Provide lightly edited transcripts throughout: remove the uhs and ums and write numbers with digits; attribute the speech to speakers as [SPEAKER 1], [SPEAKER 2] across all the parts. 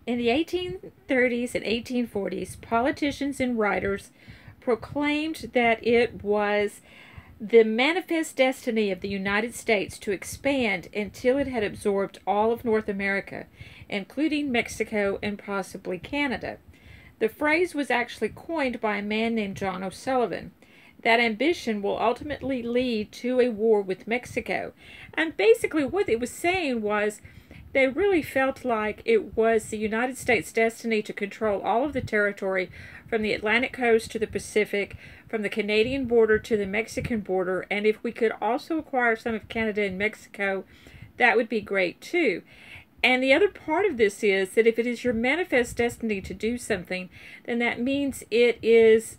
[SPEAKER 1] In the 1830s and 1840s, politicians and writers proclaimed that it was the manifest destiny of the United States to expand until it had absorbed all of North America, including Mexico and possibly Canada. The phrase was actually coined by a man named John O'Sullivan. That ambition will ultimately lead to a war with Mexico. And basically, what it was saying was they really felt like it was the United States' destiny to control all of the territory from the Atlantic coast to the Pacific, from the Canadian border to the Mexican border, and if we could also acquire some of Canada and Mexico, that would be great too. And the other part of this is that if it is your manifest destiny to do something, then that means it's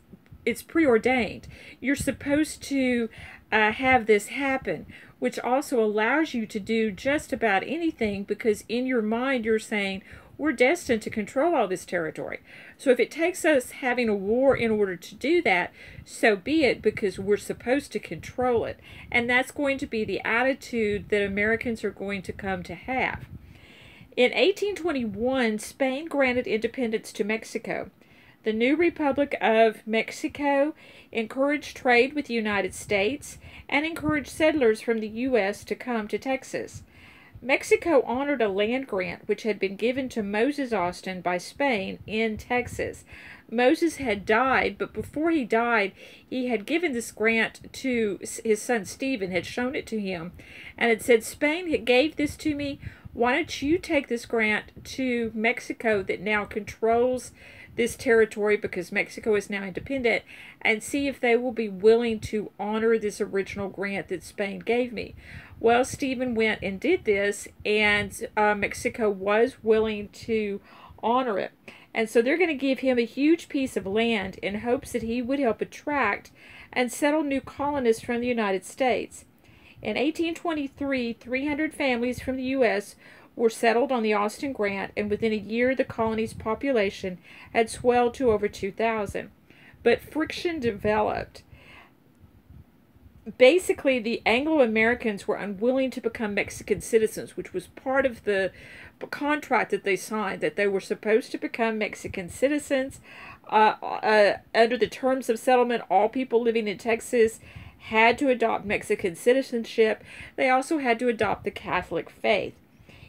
[SPEAKER 1] preordained. You're supposed to have this happen, which also allows you to do just about anything because in your mind you're saying, we're destined to control all this territory. So if it takes us having a war in order to do that, so be it, because we're supposed to control it. And that's going to be the attitude that Americans are going to come to have. In 1821, Spain granted independence to Mexico. The new Republic of Mexico encouraged trade with the United States and encouraged settlers from the U.S. to come to Texas. Mexico honored a land grant which had been given to Moses Austin by Spain in Texas. Moses had died, but before he died, he had given this grant to his son Stephen, had shown it to him, and had said, Spain gave this to me. Why don't you take this grant to Mexico that now controls this territory because Mexico is now independent, and see if they will be willing to honor this original grant that Spain gave me. Well, Stephen went and did this, and Mexico was willing to honor it. And so they're going to give him a huge piece of land in hopes that he would help attract and settle new colonists from the United States. In 1823, 300 families from the U.S. were settled on the Austin Grant, and within a year the colony's population had swelled to over 2,000. But friction developed. Basically, the Anglo-Americans were unwilling to become Mexican citizens, which was part of the contract that they signed, that they were supposed to become Mexican citizens. Under the terms of settlement, all people living in Texas had to adopt Mexican citizenship. They also had to adopt the Catholic faith.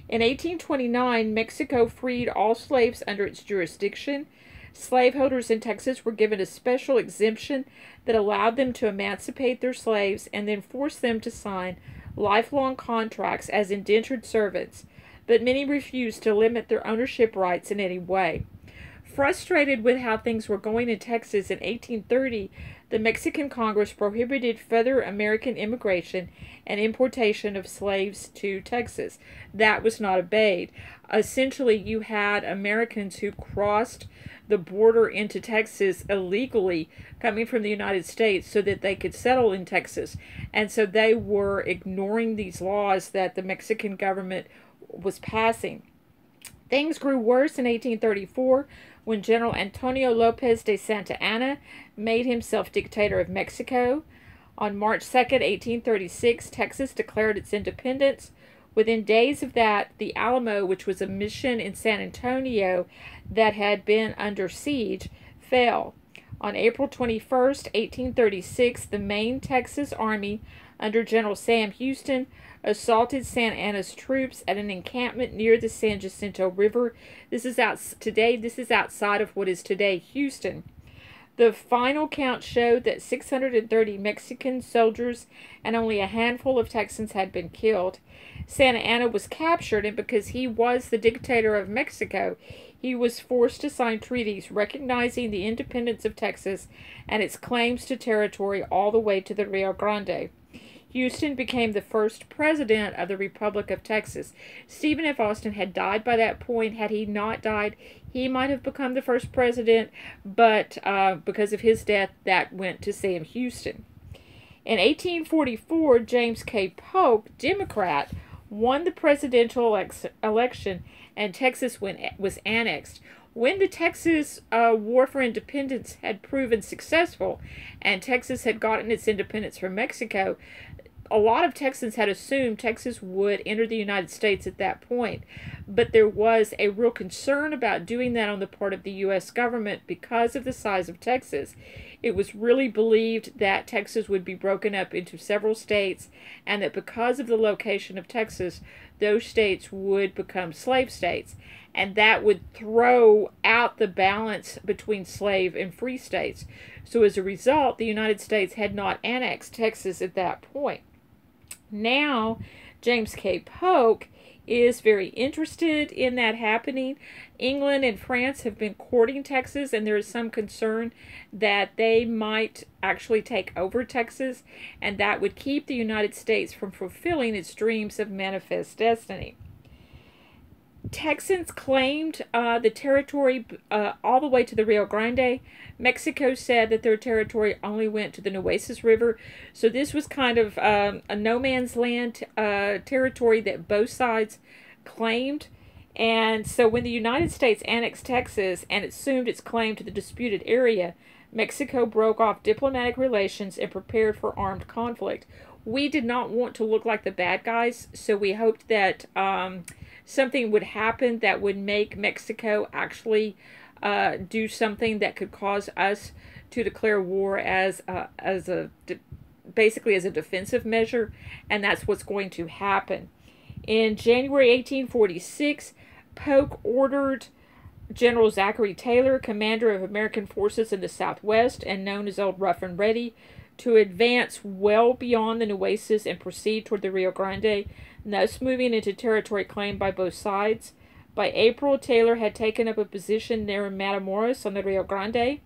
[SPEAKER 1] In 1829, Mexico freed all slaves under its jurisdiction. Slaveholders in Texas were given a special exemption that allowed them to emancipate their slaves and then force them to sign lifelong contracts as indentured servants, but many refused to limit their ownership rights in any way. Frustrated with how things were going in Texas in 1830, the Mexican Congress prohibited further American immigration and importation of slaves to Texas. That was not obeyed. Essentially, you had Americans who crossed the border into Texas illegally, coming from the United States so that they could settle in Texas. And so they were ignoring these laws that the Mexican government was passing. Things grew worse in 1834 when General Antonio Lopez de Santa Anna made himself dictator of Mexico. On March 2nd, 1836, Texas declared its independence. Within days of that, the Alamo, which was a mission in San Antonio that had been under siege, fell. On April 21st, 1836, the Maine Texas Army, under General Sam Houston, assaulted Santa Anna's troops at an encampment near the San Jacinto River. This is outside of what is today Houston. The final count showed that 630 Mexican soldiers and only a handful of Texans had been killed. Santa Anna was captured, and because he was the dictator of Mexico, he was forced to sign treaties recognizing the independence of Texas and its claims to territory all the way to the Rio Grande. Houston became the first president of the Republic of Texas. Stephen F. Austin had died by that point. Had he not died, he might have become the first president, but because of his death, that went to Sam Houston. In 1844, James K. Polk, Democrat, won the presidential election, and Texas was annexed. When the Texas War for Independence had proven successful, and Texas had gotten its independence from Mexico, a lot of Texans had assumed Texas would enter the United States at that point, but there was a real concern about doing that on the part of the U.S. government because of the size of Texas. It was really believed that Texas would be broken up into several states, and that because of the location of Texas, those states would become slave states, and that would throw out the balance between slave and free states. So as a result, the United States had not annexed Texas at that point. Now, James K. Polk is very interested in that happening. England and France have been courting Texas, and there is some concern that they might actually take over Texas, and that would keep the United States from fulfilling its dreams of manifest destiny. Texans claimed the territory all the way to the Rio Grande. Mexico said that their territory only went to the Nueces River. So this was kind of a no man's land territory that both sides claimed. And so when the United States annexed Texas and assumed its claim to the disputed area, Mexico broke off diplomatic relations and prepared for armed conflict. We did not want to look like the bad guys, so we hoped that something would happen that would make Mexico actually do something that could cause us to declare war basically as a defensive measure, and that's what's going to happen. In January 1846, Polk ordered General Zachary Taylor, commander of American forces in the Southwest and known as Old Rough and Ready, to advance well beyond the Nueces and proceed toward the Rio Grande, thus moving into territory claimed by both sides. By April, Taylor had taken up a position near Matamoros on the Rio Grande.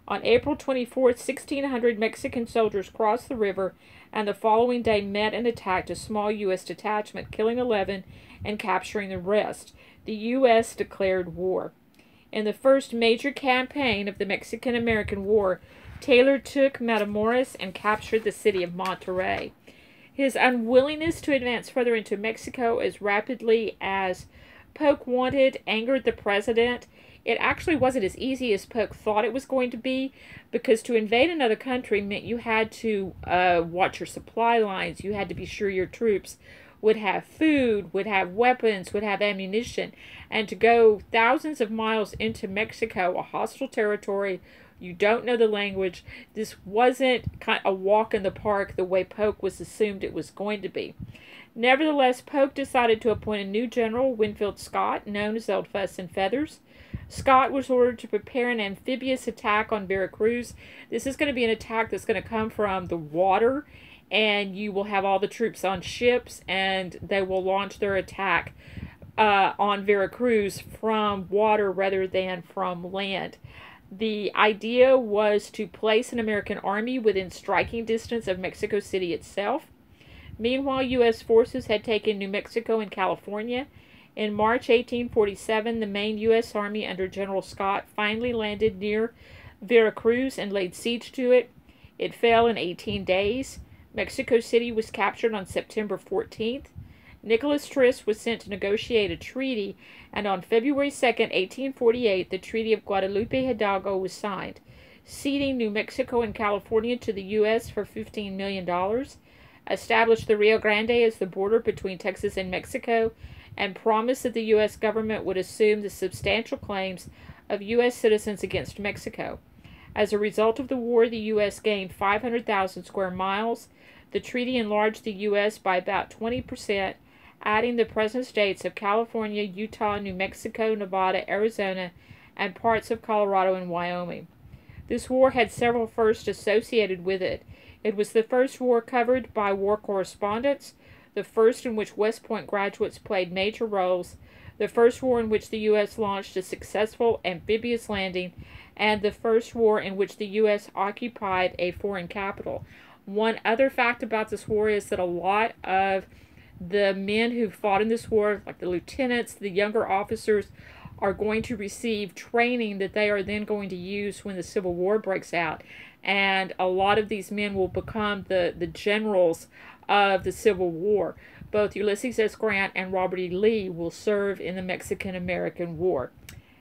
[SPEAKER 1] On April 24th, 1,600 Mexican soldiers crossed the river, and the following day met and attacked a small U.S. detachment, killing 11 and capturing the rest. The U.S. declared war. In the first major campaign of the Mexican-American War, Taylor took Matamoros and captured the city of Monterrey. His unwillingness to advance further into Mexico as rapidly as Polk wanted angered the president. It actually wasn't as easy as Polk thought it was going to be, because to invade another country meant you had to watch your supply lines. You had to be sure your troops would have food, would have weapons, would have ammunition. And to go thousands of miles into Mexico, a hostile territory, you don't know the language, this wasn't kind of a walk in the park the way Polk was assumed it was going to be. Nevertheless, Polk decided to appoint a new general, Winfield Scott, known as Old Fuss and Feathers. Scott was ordered to prepare an amphibious attack on Veracruz. This is going to be an attack that's going to come from the water, and you will have all the troops on ships, and they will launch their attack on Veracruz from water rather than from land. The idea was to place an American army within striking distance of Mexico City itself. Meanwhile, U.S. forces had taken New Mexico and California. In March 1847, the main U.S. Army under General Scott finally landed near Veracruz and laid siege to it. It fell in 18 days. Mexico City was captured on September 14th. Nicholas Tris was sent to negotiate a treaty, and on February 2, 1848, the Treaty of Guadalupe Hidalgo was signed, ceding New Mexico and California to the U.S. for $15 million, established the Rio Grande as the border between Texas and Mexico, and promised that the U.S. government would assume the substantial claims of U.S. citizens against Mexico. As a result of the war, the U.S. gained 500,000 square miles. The treaty enlarged the U.S. by about 20%, adding the present states of California, Utah, New Mexico, Nevada, Arizona, and parts of Colorado and Wyoming. This war had several firsts associated with it. It was the first war covered by war correspondents, the first in which West Point graduates played major roles, the first war in which the U.S. launched a successful amphibious landing, and the first war in which the U.S. occupied a foreign capital. One other fact about this war is that a lot of the men who fought in this war, like the lieutenants, the younger officers, are going to receive training that they are then going to use when the Civil War breaks out. And a lot of these men will become the generals of the Civil War. Both Ulysses S. Grant and Robert E. Lee will serve in the Mexican-American War.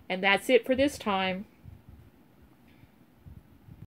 [SPEAKER 1] And that's it for this time.